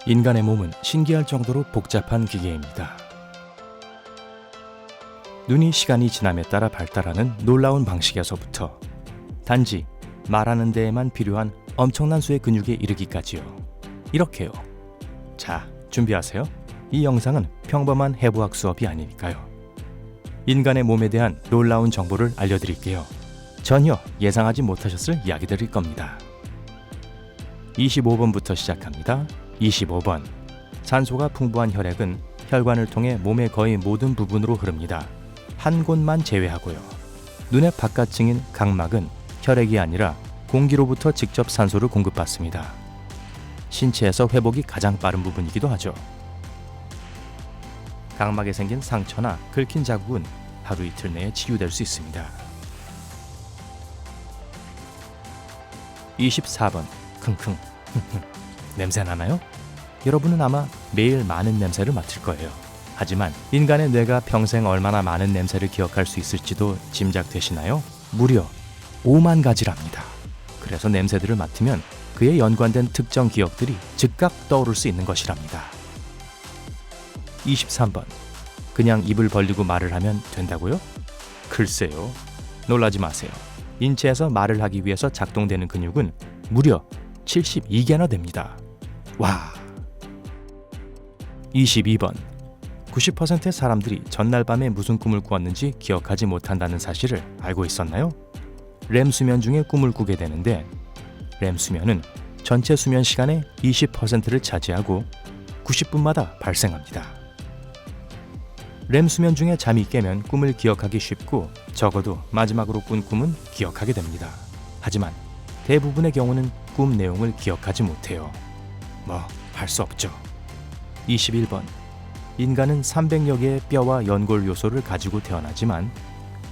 인간의 몸은 신기할 정도로 복잡한 기계입니다. 눈이 시간이 지남에 따라 발달하는 놀라운 방식에서부터 단지 말하는 데에만 필요한 엄청난 수의 근육에 이르기까지요. 이렇게요. 자, 준비하세요. 이 영상은 평범한 해부학 수업이 아니니까요. 인간의 몸에 대한 놀라운 정보를 알려드릴게요. 전혀 예상하지 못하셨을 이야기들일 겁니다. 25번부터 시작합니다. 25번. 산소가 풍부한 혈액은 혈관을 통해 몸의 거의 모든 부분으로 흐릅니다. 한 곳만 제외하고요. 눈의 바깥층인 각막은 혈액이 아니라 공기로부터 직접 산소를 공급받습니다. 신체에서 회복이 가장 빠른 부분이기도 하죠. 각막에 생긴 상처나 긁힌 자국은 하루 이틀 내에 치유될 수 있습니다. 24번. 킁킁. 냄새 나나요? 여러분은 아마 매일 많은 냄새를 맡을 거예요. 하지만 인간의 뇌가 평생 얼마나 많은 냄새를 기억할 수 있을지도 짐작되시나요? 무려 5만 가지랍니다. 그래서 냄새들을 맡으면 그에 연관된 특정 기억들이 즉각 떠오를 수 있는 것이랍니다. 23번. 그냥 입을 벌리고 말을 하면 된다고요? 글쎄요. 놀라지 마세요. 인체에서 말을 하기 위해서 작동되는 근육은 무려 72개나 됩니다. 와. 22번. 90%의 사람들이 전날 밤에 무슨 꿈을 꾸었는지 기억하지 못한다는 사실을 알고 있었나요? 렘 수면 중에 꿈을 꾸게 되는데 렘 수면은 전체 수면 시간의 20%를 차지하고 90분마다 발생합니다. 렘 수면 중에 잠이 깨면 꿈을 기억하기 쉽고 적어도 마지막으로 꾼 꿈은 기억하게 됩니다. 하지만 대부분의 경우는 꿈 내용을 기억하지 못해요. 뭐 할 수 없죠. 21번. 인간은 300여 개의 뼈와 연골 요소를 가지고 태어나지만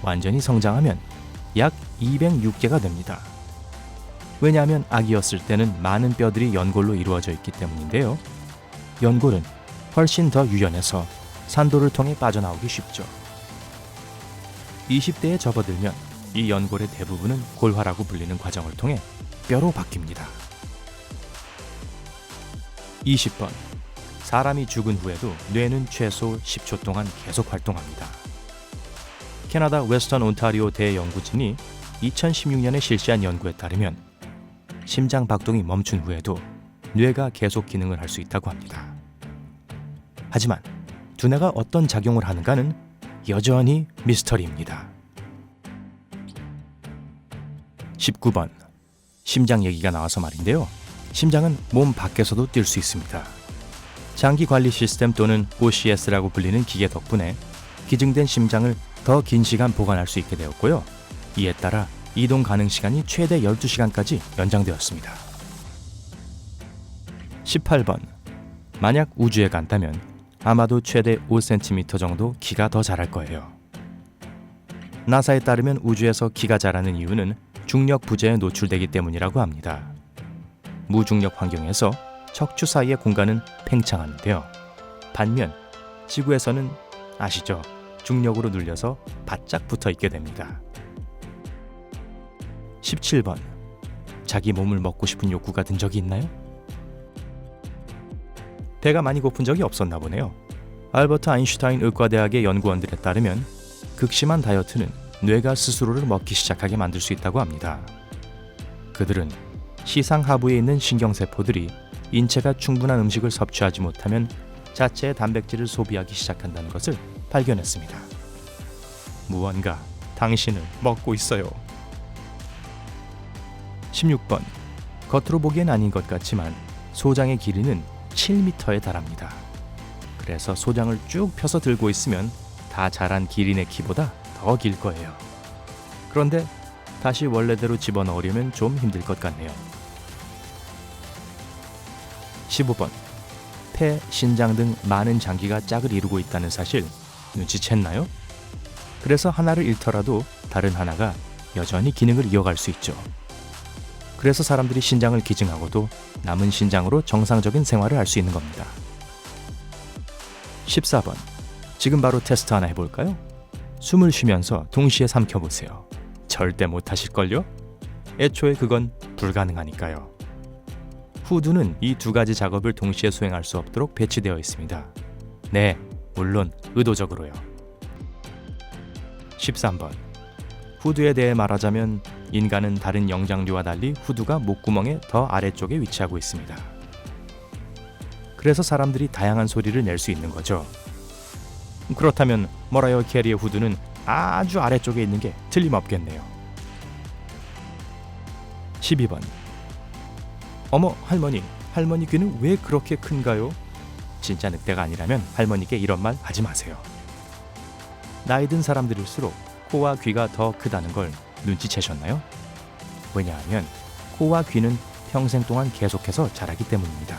완전히 성장하면 약 206개가 됩니다. 왜냐하면 아기였을 때는 많은 뼈들이 연골로 이루어져 있기 때문인데요. 연골은 훨씬 더 유연해서 산도를 통해 빠져나오기 쉽죠. 20대에 접어들면 이 연골의 대부분은 골화라고 불리는 과정을 통해 뼈로 바뀝니다. 20번. 사람이 죽은 후에도 뇌는 최소 10초 동안 계속 활동합니다. 캐나다 웨스턴 온타리오 대연구진이 2016년에 실시한 연구에 따르면 심장 박동이 멈춘 후에도 뇌가 계속 기능을 할 수 있다고 합니다. 하지만 두뇌가 어떤 작용을 하는가는 여전히 미스터리입니다. 19번. 심장 얘기가 나와서 말인데요. 심장은 몸 밖에서도 뛸 수 있습니다. 장기 관리 시스템 또는 OCS라고 불리는 기계 덕분에 기증된 심장을 더 긴 시간 보관할 수 있게 되었고요. 이에 따라 이동 가능 시간이 최대 12시간까지 연장되었습니다. 18번. 만약 우주에 간다면 아마도 최대 5cm 정도 키가 더 자랄 거예요. 나사에 따르면 우주에서 키가 자라는 이유는 중력 부재에 노출되기 때문이라고 합니다. 무중력 환경에서 척추 사이의 공간은 팽창하는데요. 반면 지구에서는 아시죠? 중력으로 눌려서 바짝 붙어 있게 됩니다. 17번. 자기 몸을 먹고 싶은 욕구가 든 적이 있나요? 배가 많이 고픈 적이 없었나 보네요. 알버트 아인슈타인 의과대학의 연구원들에 따르면 극심한 다이어트는 뇌가 스스로를 먹기 시작하게 만들 수 있다고 합니다. 그들은 시상 하부에 있는 신경세포들이 인체가 충분한 음식을 섭취하지 못하면 자체의 단백질을 소비하기 시작한다는 것을 발견했습니다. 무언가 당신을 먹고 있어요. 16번. 겉으로 보기엔 아닌 것 같지만 소장의 길이는 7m에 달합니다. 그래서 소장을 쭉 펴서 들고 있으면 다 자란 기린의 키보다 더 길 거예요. 그런데 다시 원래대로 집어넣으려면 좀 힘들 것 같네요. 15번. 폐, 신장 등 많은 장기가 짝을 이루고 있다는 사실 눈치챘나요? 그래서 하나를 잃더라도 다른 하나가 여전히 기능을 이어갈 수 있죠. 그래서 사람들이 신장을 기증하고도 남은 신장으로 정상적인 생활을 할 수 있는 겁니다. 14번. 지금 바로 테스트 하나 해볼까요? 숨을 쉬면서 동시에 삼켜보세요. 절대 못하실걸요? 애초에 그건 불가능하니까요. 후드는 이 두 가지 작업을 동시에 수행할 수 없도록 배치되어 있습니다. 네, 물론 의도적으로요. 13번. 후드에 대해 말하자면 인간은 다른 영장류와 달리 후드가 목구멍의 더 아래쪽에 위치하고 있습니다. 그래서 사람들이 다양한 소리를 낼 수 있는 거죠. 그렇다면 머라이어 캐리의 후드는 아주 아래쪽에 있는 게 틀림없겠네요. 12번. 어머, 할머니 귀는 왜 그렇게 큰가요? 진짜 늑대가 아니라면 할머니께 이런 말 하지 마세요. 나이 든 사람들일수록 코와 귀가 더 크다는 걸 눈치채셨나요? 왜냐하면 코와 귀는 평생 동안 계속해서 자라기 때문입니다.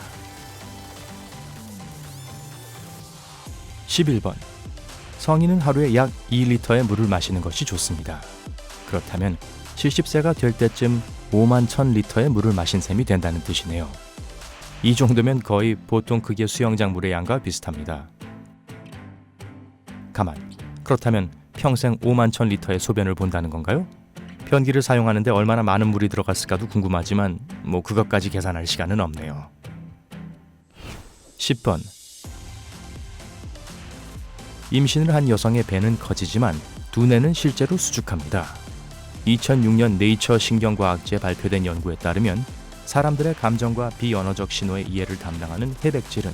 11번. 성인은 하루에 약 2리터의 물을 마시는 것이 좋습니다. 그렇다면 70세가 될 때쯤 5만 1000리터의 물을 마신 셈이 된다는 뜻이네요. 이 정도면 거의 보통 크기의 수영장 물의 양과 비슷합니다. 가만, 그렇다면 평생 5만 1000리터의 소변을 본다는 건가요? 변기를 사용하는데 얼마나 많은 물이 들어갔을까도 궁금하지만 그것까지 계산할 시간은 없네요. 10번. 임신을 한 여성의 배는 커지지만 두뇌는 실제로 수축합니다. 2006년 네이처 신경과학지에 발표된 연구에 따르면 사람들의 감정과 비언어적 신호의 이해를 담당하는 해백질은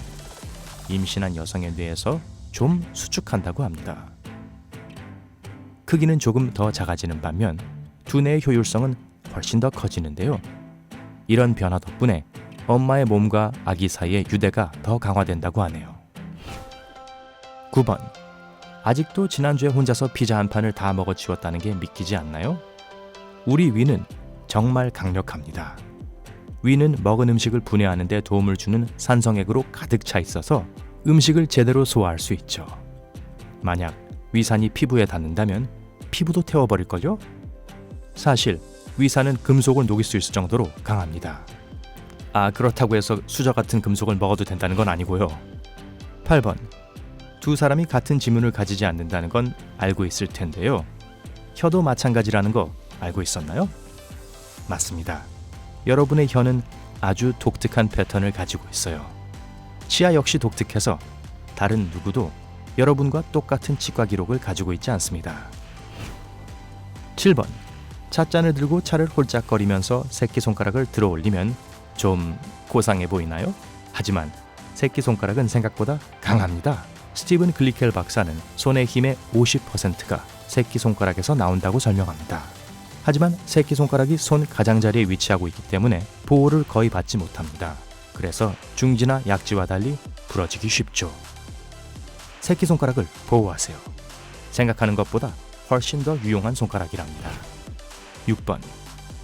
임신한 여성의 뇌에서 좀 수축한다고 합니다. 크기는 조금 더 작아지는 반면 두뇌의 효율성은 훨씬 더 커지는데요. 이런 변화 덕분에 엄마의 몸과 아기 사이의 유대가 더 강화된다고 하네요. 9번. 아직도 지난주에 혼자서 피자 한 판을 다 먹어치웠다는 게 믿기지 않나요? 우리 위는 정말 강력합니다. 위는 먹은 음식을 분해하는 데 도움을 주는 산성액으로 가득 차 있어서 음식을 제대로 소화할 수 있죠. 만약 위산이 피부에 닿는다면 피부도 태워버릴걸요? 사실 위산은 금속을 녹일 수 있을 정도로 강합니다. 그렇다고 해서 수저 같은 금속을 먹어도 된다는 건 아니고요. 8번. 두 사람이 같은 지문을 가지지 않는다는 건 알고 있을 텐데요. 혀도 마찬가지라는 거 알고 있었나요? 맞습니다. 여러분의 혀는 아주 독특한 패턴을 가지고 있어요. 치아 역시 독특해서 다른 누구도 여러분과 똑같은 치과 기록을 가지고 있지 않습니다. 7번. 찻잔을 들고 차를 홀짝거리면서 새끼손가락을 들어 올리면 좀 고상해 보이나요? 하지만 새끼손가락은 생각보다 강합니다. 스티븐 글리켈 박사는 손의 힘의 50%가 새끼손가락에서 나온다고 설명합니다. 하지만 새끼손가락이 손 가장자리에 위치하고 있기 때문에 보호를 거의 받지 못합니다. 그래서 중지나 약지와 달리 부러지기 쉽죠. 새끼손가락을 보호하세요. 생각하는 것보다 훨씬 더 유용한 손가락이랍니다. 6번.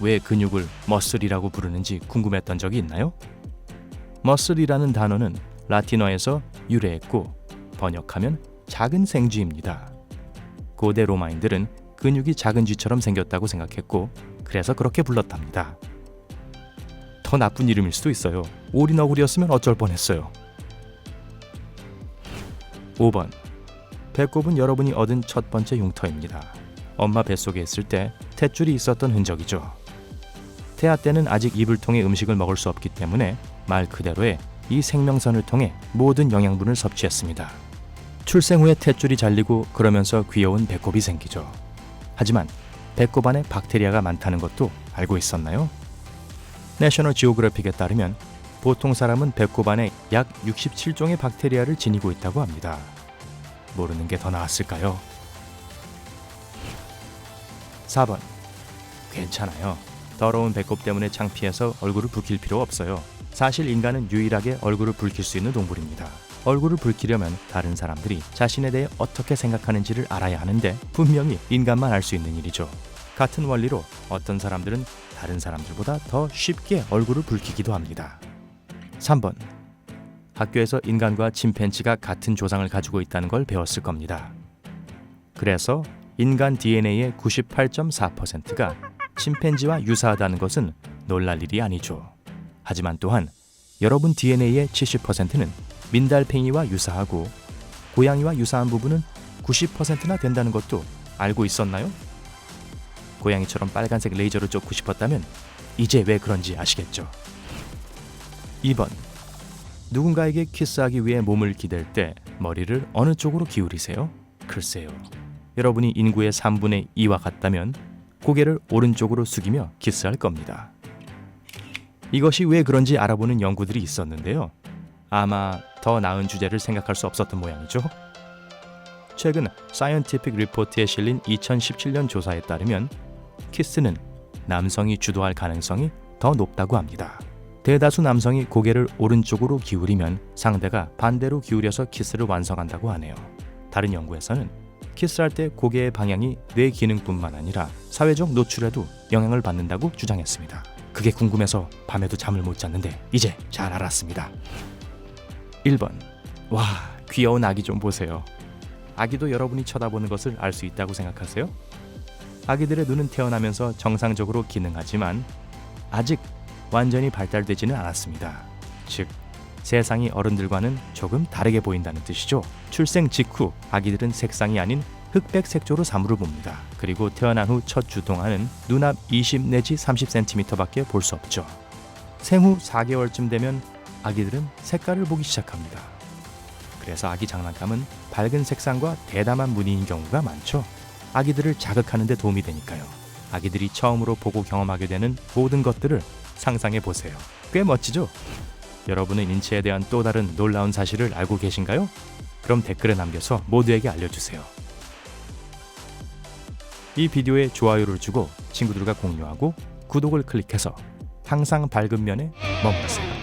왜 근육을 머슬이라고 부르는지 궁금했던 적이 있나요? 머슬이라는 단어는 라틴어에서 유래했고 번역하면 작은 생쥐입니다. 고대 로마인들은 근육이 작은 쥐처럼 생겼다고 생각했고 그래서 그렇게 불렀답니다. 더 나쁜 이름일 수도 있어요. 오리너구리였으면 어쩔 뻔했어요. 5번. 배꼽은 여러분이 얻은 첫 번째 흉터입니다. 엄마 뱃속에 있을 때 탯줄이 있었던 흔적이죠. 태아 때는 아직 입을 통해 음식을 먹을 수 없기 때문에 말 그대로의 이 생명선을 통해 모든 영양분을 섭취했습니다. 출생 후에 탯줄이 잘리고 그러면서 귀여운 배꼽이 생기죠. 하지만 배꼽 안에 박테리아가 많다는 것도 알고 있었나요? 내셔널 지오그래픽에 따르면 보통 사람은 배꼽 안에 약 67종의 박테리아를 지니고 있다고 합니다. 모르는 게 더 나았을까요? 4번. 괜찮아요. 더러운 배꼽 때문에 창피해서 얼굴을 붉힐 필요 없어요. 사실 인간은 유일하게 얼굴을 붉힐 수 있는 동물입니다. 얼굴을 붉히려면 다른 사람들이 자신에 대해 어떻게 생각하는지를 알아야 하는데 분명히 인간만 알 수 있는 일이죠. 같은 원리로 어떤 사람들은 다른 사람들보다 더 쉽게 얼굴을 붉히기도 합니다. 3번. 학교에서 인간과 침팬지가 같은 조상을 가지고 있다는 걸 배웠을 겁니다. 그래서 인간 DNA의 98.4%가 침팬지와 유사하다는 것은 놀랄 일이 아니죠. 하지만 또한 여러분 DNA의 70%는 민달팽이와 유사하고 고양이와 유사한 부분은 90%나 된다는 것도 알고 있었나요? 고양이처럼 빨간색 레이저를 쫓고 싶었다면 이제 왜 그런지 아시겠죠? 2번. 누군가에게 키스하기 위해 몸을 기댈 때 머리를 어느 쪽으로 기울이세요? 글쎄요. 여러분이 인구의 3분의 2와 같다면 고개를 오른쪽으로 숙이며 키스할 겁니다. 이것이 왜 그런지 알아보는 연구들이 있었는데요. 아마 더 나은 주제를 생각할 수 없었던 모양이죠. 최근 사이언티픽 리포트에 실린 2017년 조사에 따르면 키스는 남성이 주도할 가능성이 더 높다고 합니다. 대다수 남성이 고개를 오른쪽으로 기울이면 상대가 반대로 기울여서 키스를 완성한다고 하네요. 다른 연구에서는 키스할 때 고개의 방향이 뇌 기능뿐만 아니라 사회적 노출에도 영향을 받는다고 주장했습니다. 그게 궁금해서 밤에도 잠을 못 잤는데 이제 잘 알았습니다. 1번. 와, 귀여운 아기 좀 보세요. 아기도 여러분이 쳐다보는 것을 알 수 있다고 생각하세요? 아기들의 눈은 태어나면서 정상적으로 기능하지만 아직 완전히 발달되지는 않았습니다. 즉, 세상이 어른들과는 조금 다르게 보인다는 뜻이죠. 출생 직후 아기들은 색상이 아닌 흑백 색조로 사물을 봅니다. 그리고 태어난 후 첫 주 동안은 눈앞 20 내지 30cm밖에 볼 수 없죠. 생후 4개월쯤 되면 아기들은 색깔을 보기 시작합니다. 그래서 아기 장난감은 밝은 색상과 대담한 무늬인 경우가 많죠. 아기들을 자극하는 데 도움이 되니까요. 아기들이 처음으로 보고 경험하게 되는 모든 것들을 상상해 보세요. 꽤 멋지죠? 여러분은 인체에 대한 또 다른 놀라운 사실을 알고 계신가요? 그럼 댓글에 남겨서 모두에게 알려주세요. 이 비디오에 좋아요를 주고 친구들과 공유하고 구독을 클릭해서 항상 밝은 면에 머무르세요.